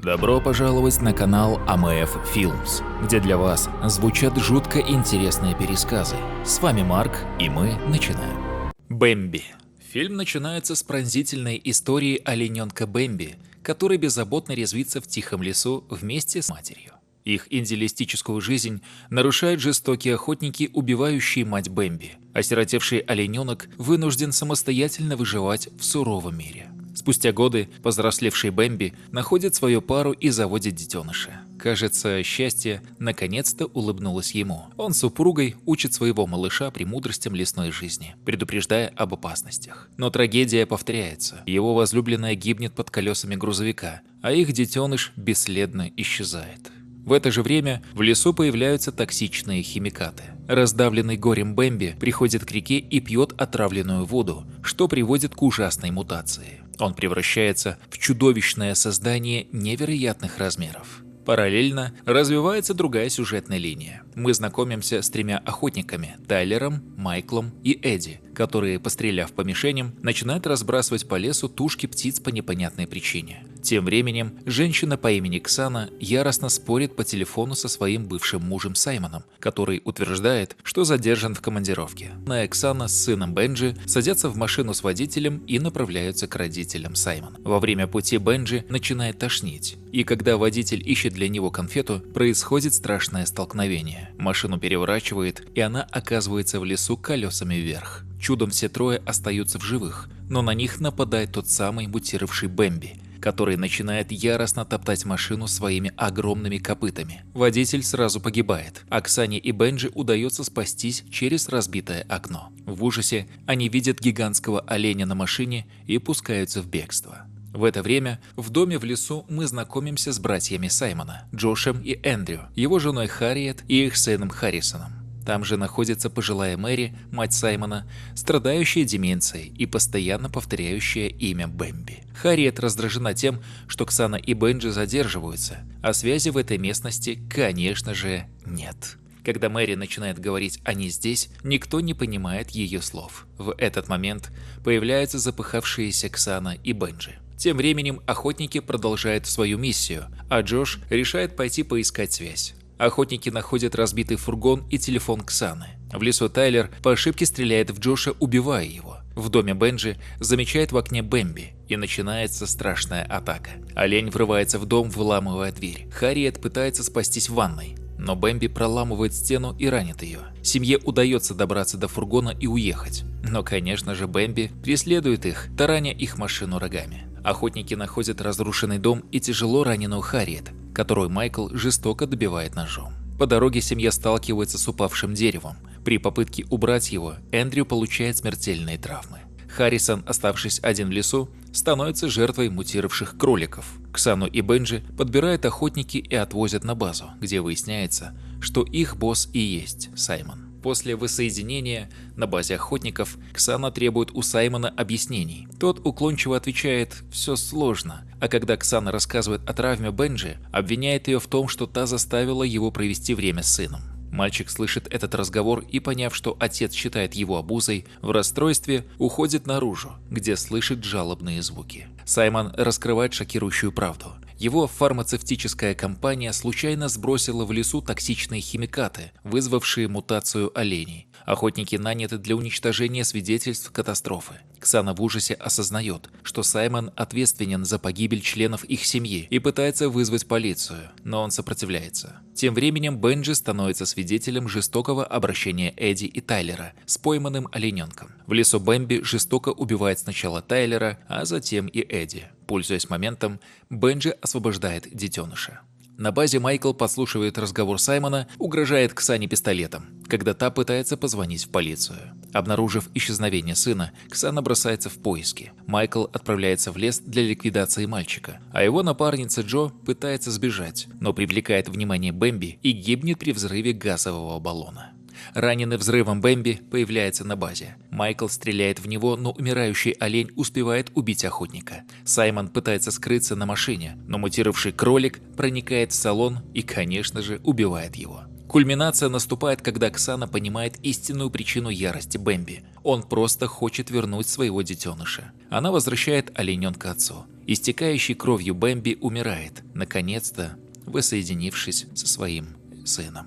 Добро пожаловать на канал АМФ Films, где для вас звучат жутко интересные пересказы. С вами Марк, и мы начинаем. Бэмби. Фильм начинается с пронзительной истории олененка Бэмби, который беззаботно резвится в тихом лесу вместе с матерью. Их идеалистическую жизнь нарушают жестокие охотники, убивающие мать Бэмби. Осиротевший олененок вынужден самостоятельно выживать в суровом мире. Спустя годы повзрослевший Бэмби находит свою пару и заводит детеныша. Кажется, счастье наконец-то улыбнулось ему. Он с супругой учит своего малыша премудростям лесной жизни, предупреждая об опасностях. Но трагедия повторяется. Его возлюбленная гибнет под колесами грузовика, а их детеныш бесследно исчезает. В это же время в лесу появляются токсичные химикаты. Раздавленный горем Бэмби приходит к реке и пьет отравленную воду, что приводит к ужасной мутации. Он превращается в чудовищное создание невероятных размеров. Параллельно развивается другая сюжетная линия. Мы знакомимся с тремя охотниками – Тайлером, Майклом и Эдди, которые, постреляв по мишеням, начинают разбрасывать по лесу тушки птиц по непонятной причине. Тем временем женщина по имени Ксана яростно спорит по телефону со своим бывшим мужем Саймоном, который утверждает, что задержан в командировке. Ксана с сыном Бенджи садятся в машину с водителем и направляются к родителям Саймона. Во время пути Бенджи начинает тошнить, и когда водитель ищет для него конфету, происходит страшное столкновение. Машину переворачивает, и она оказывается в лесу колесами вверх. Чудом все трое остаются в живых, но на них нападает тот самый мутировавший Бэмби, который начинает яростно топтать машину своими огромными копытами. Водитель сразу погибает, а Ксане и Бенджи удается спастись через разбитое окно. В ужасе они видят гигантского оленя на машине и пускаются в бегство. В это время в доме в лесу мы знакомимся с братьями Саймона, Джошем и Эндрю, его женой Харриет и их сыном Харрисоном. Там же находится пожилая Мэри, мать Саймона, страдающая деменцией и постоянно повторяющая имя Бэмби. Харриет раздражена тем, что Ксана и Бенджи задерживаются, а связи в этой местности, конечно же, нет. Когда Мэри начинает говорить «они здесь», никто не понимает ее слов. В этот момент появляются запыхавшиеся Ксана и Бенджи. Тем временем охотники продолжают свою миссию, а Джош решает пойти поискать связь. Охотники находят разбитый фургон и телефон Ксаны. В лесу Тайлер по ошибке стреляет в Джоша, убивая его. В доме Бенджи замечает в окне Бэмби, и начинается страшная атака. Олень врывается в дом, выламывая дверь. Харриет пытается спастись в ванной, но Бэмби проламывает стену и ранит ее. Семье удается добраться до фургона и уехать. Но, конечно же, Бэмби преследует их, тараня их машину рогами. Охотники находят разрушенный дом и тяжело раненую Харриет, которую Майкл жестоко добивает ножом. По дороге семья сталкивается с упавшим деревом. При попытке убрать его, Эндрю получает смертельные травмы. Харрисон, оставшись один в лесу, становится жертвой мутировавших кроликов. Ксану и Бенджи подбирают охотники и отвозят на базу, где выясняется, что их босс и есть Саймон. После воссоединения на базе охотников Ксана требует у Саймона объяснений. Тот уклончиво отвечает «все сложно», а когда Ксана рассказывает о травме Бенджи, обвиняет ее в том, что та заставила его провести время с сыном. Мальчик слышит этот разговор и, поняв, что отец считает его обузой, в расстройстве уходит наружу, где слышит жалобные звуки. Саймон раскрывает шокирующую правду. Его фармацевтическая компания случайно сбросила в лесу токсичные химикаты, вызвавшие мутацию оленей. Охотники наняты для уничтожения свидетельств катастрофы. Ксана в ужасе осознает, что Саймон ответственен за погибель членов их семьи и пытается вызвать полицию, но он сопротивляется. Тем временем Бенджи становится свидетелем жестокого обращения Эдди и Тайлера с пойманным олененком. В лесу Бэмби жестоко убивает сначала Тайлера, а затем и Эдди. Пользуясь моментом, Бенджи освобождает детеныша. На базе Майкл подслушивает разговор Саймона, угрожает Ксане пистолетом, когда та пытается позвонить в полицию. Обнаружив исчезновение сына, Ксана бросается в поиски. Майкл отправляется в лес для ликвидации мальчика, а его напарница Джо пытается сбежать, но привлекает внимание Бэмби и гибнет при взрыве газового баллона. Раненый взрывом Бэмби появляется на базе. Майкл стреляет в него, но умирающий олень успевает убить охотника. Саймон пытается скрыться на машине, но мутировавший кролик проникает в салон и, конечно же, убивает его. Кульминация наступает, когда Ксана понимает истинную причину ярости Бэмби. Он просто хочет вернуть своего детеныша. Она возвращает олененка отцу. Истекающий кровью Бэмби умирает, наконец-то воссоединившись со своим сыном.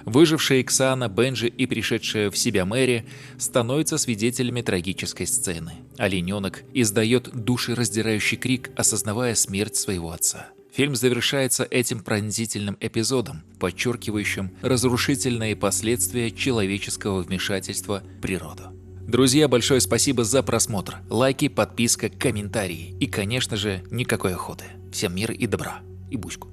Выжившие Ксана, Бенджи и пришедшая в себя Мэри становятся свидетелями трагической сцены. Олененок издает душераздирающий крик, осознавая смерть своего отца. Фильм завершается этим пронзительным эпизодом, подчеркивающим разрушительные последствия человеческого вмешательства в природу. Друзья, большое спасибо за просмотр. Лайки, подписка, комментарии и, конечно же, никакой охоты. Всем мира и добра. И бучку.